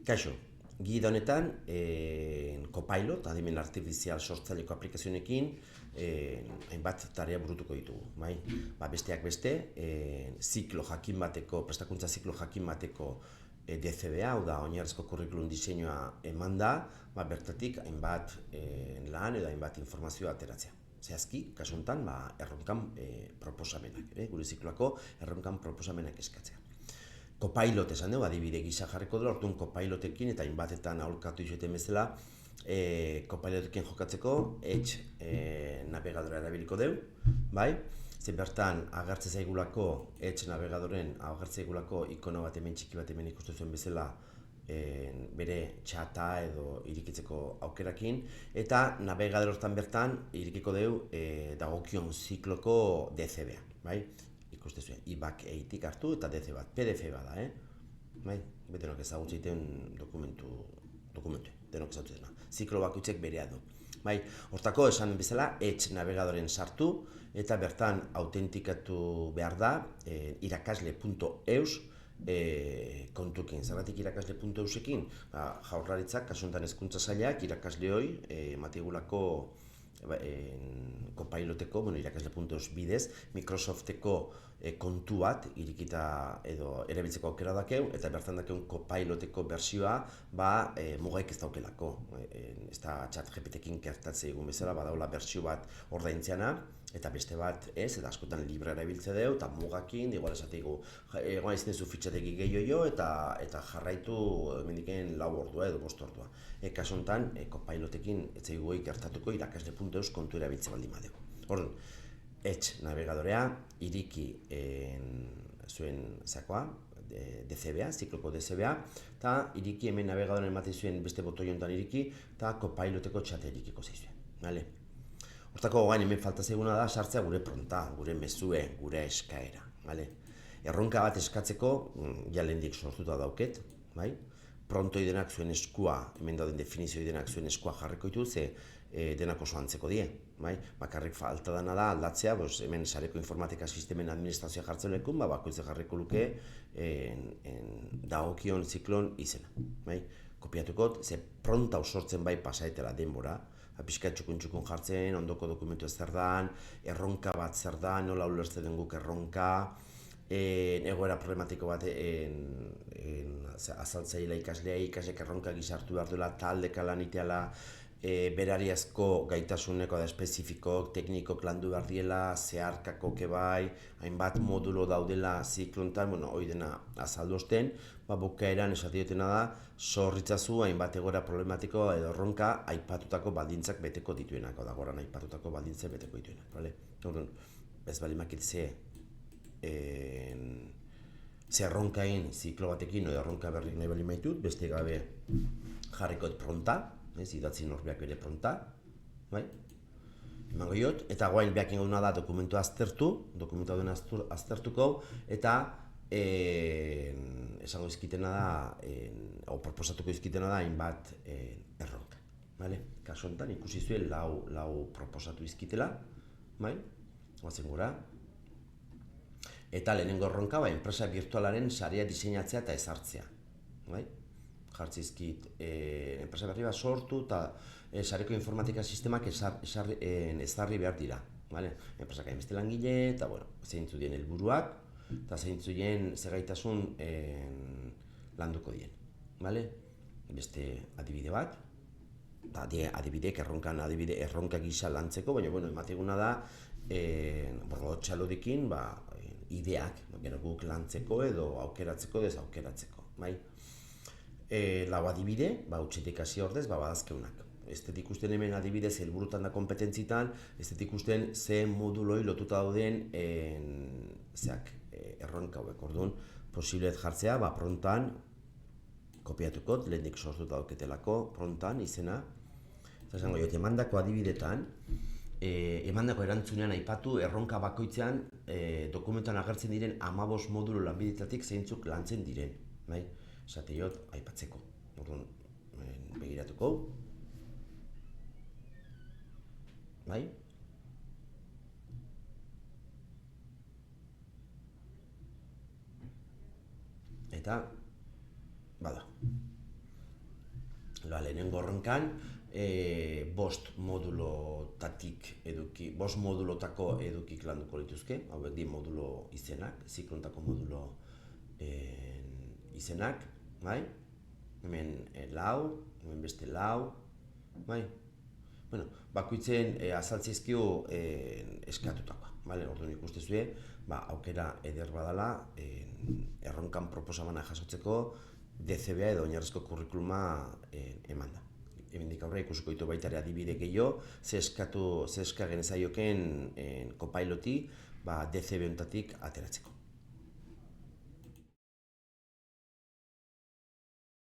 Kaixo, gida honetan, Copilot, adimen artifizial sortzaileko aplikazionekin, hainbat tarea burutuko ditugu, bai? Besteak beste, prestakuntza ziklo jakin bateko DCBA, hau da, oinarrizko kurrikulum diseinua eman da, bertatik hainbat lan edo hainbat informazioa ateratzea. Zehazki, kasu honetan, erronkan proposamenak, gure zikloako erronkan proposamenak eskatzea. Copilot esan dugu, adibide gisa jarriko dela, orduan Copilotekin eta hainbatetan aholkatu izueten bezala, Copilotekin jokatzeko Edge navegadora erabiliko dugu, bai? Ze bertan agertze zaigulako Edge navegadoren agertze zaigulako ikono bat hemen txiki bat hemen ikustu zuen bezala bere txata edo irikitzeko aukerakin, eta navegador hortan bertan irikiko dugu dagokion zikloko DCBA, bai? Ikuste zuen, IBAC 8-tik hartu eta DC bat, PDF bada, bai? Denok ezagutzen egiten dokumentu, denok ezagutzen dena. Ziklo bakoitzek berea du. Bai, hortako esan bezala, Edge navegadoren sartu eta bertan autentikatu behar da irakasle.eus kontukin. Zergatik irakasle.eusekin? Jaurlaritzak, kasu honetan hezkuntza sailak, irakasleoi ematigulako Copiloteko, irakasle.eus bidez, Microsofteko kontu bat irikita edo erabiltzeko aukera dakeu, eta bertan dakeun Copiloteko bersioa mugaik ez daukelako. Ez da ChatGPTekin gertatzea egun bezala, badaula bersio bat ordaintzeana, eta beste bat ez, eta askotan libre erabiltze dugu, eta mugakin, igual esateko, egon izten zu fitxategi gehiago eta jarraitu mendiken 4 ordua edo 5 ordua. Kasu honetan, Copilotekin ez zaigoi gertatuko irakasle.eus kontu erabiltze baldin badegu. Orduan, Edge navegadorea iriki zuen zakoa, DCBA, zikloko DCBA, eta iriki hemen navegadoren ematen zuen beste botoi honetan iriki, eta Copiloteko txate irikiko zaizuen. Hortako gain hemen falta zaiguna da sartzea gure pronta, gure mezue, gure eskaera. Erronka bat eskatzeko, lehendik sortuta dauket, prontoi denak zuen eskua, hemen dauden definizioi denak zuen eskua jarriko ditu, ze denak oso antzeko die. Bakarrik falta dena da aldatzea, hemen sareko informatika sistemen administrazioa jartzen lekun, bakoitze jarriko luke dagokion ziklon izena. Kopiatukot, ze pronta sortzen bai pasaetela denbora, pixka txukun jartzen, ondoko dokumentu ez zer dan, erronka bat zer da, nola ulertzen den guk erronka, egoera problematiko bat azaltzaile ikasleak erronka gizartu behar duela, taldeka lan iteala, berariazko gaitasuneko da espezifiko, teknikok landu behar diela, zeharkako kebai, hainbat modulo daudela ziklontan, hori dena azaldozten, bukaeran esatiotena da, zorritzazu hainbat egoera problematiko edo erronka aipatutako baldintzak beteko dituenak, da goran aipatutako baldintzak beteko dituenak. Ez bali makitze ze erronkain ziklo batekin edo erronka berrik nahi bali maitut, beste gabe jarriko pronta, idatzi norbeak bere pronta, emango jot, eta guain behak inguna da dokumentu duen aztertuko, eta esango izkitena da, proposatuko izkitena da, hainbat erronka. Kasu honetan, ikusi zuen lau proposatu izkitela, guazen gura, eta lehenengo erronka, enpresa virtualaren sarea diseinatzea eta ezartzea. Jartzizkit, enpresa berri bat sortu eta sareko informatika sistemak ezarri behar dira. Enpresak hainbeste langile eta zeintzu dien helburuak eta zeintzu dien zegaitasun landuko dien. Beste adibide bat, adibideek erronka gisa lantzeko, baina emateguna da txalodekin ideak guk lantzeko edo aukeratzeko, desaukeratzeko. Lau adibide, utxetik hasi ordez, badazkeunak. Ez dut ikusten hemen adibidez helburutan da kompetentzitan, ez dut ikusten ze moduloi lotuta dauden erronka hauek. Orduan, posiblet jartzea, prontan, kopiatukot, lehendik sortuta dauketelako, prontan, izena. Eta emandako adibidetan, emandako erantzunean aipatu erronka bakoitzean dokumentuan agertzen diren 15 modulo lanbidetatik zeintzuk lantzen diren. Esate jot, aipatzeko. Orduan, begiratuko. Eta, bada. Lehenengo horrenkan, bost modulotako edukik landuko dituzke, hauek di modulo izenak, ziklontako modulo izenak, bai? Hemen lau, hemen beste lau, bai? Bueno, bakoitzen azaltzizkio eskatutakoa, bale? Orduan ikustezue, aukera eder badala, erronkan proposamana jasotzeko DCBA edo oinarrizko kurrikuluma eman da. Hemendik aurrera ikusiko ditu baita ere adibide gehiago, ze eska genezaioken kopailoti DCB honetatik ateratzeko.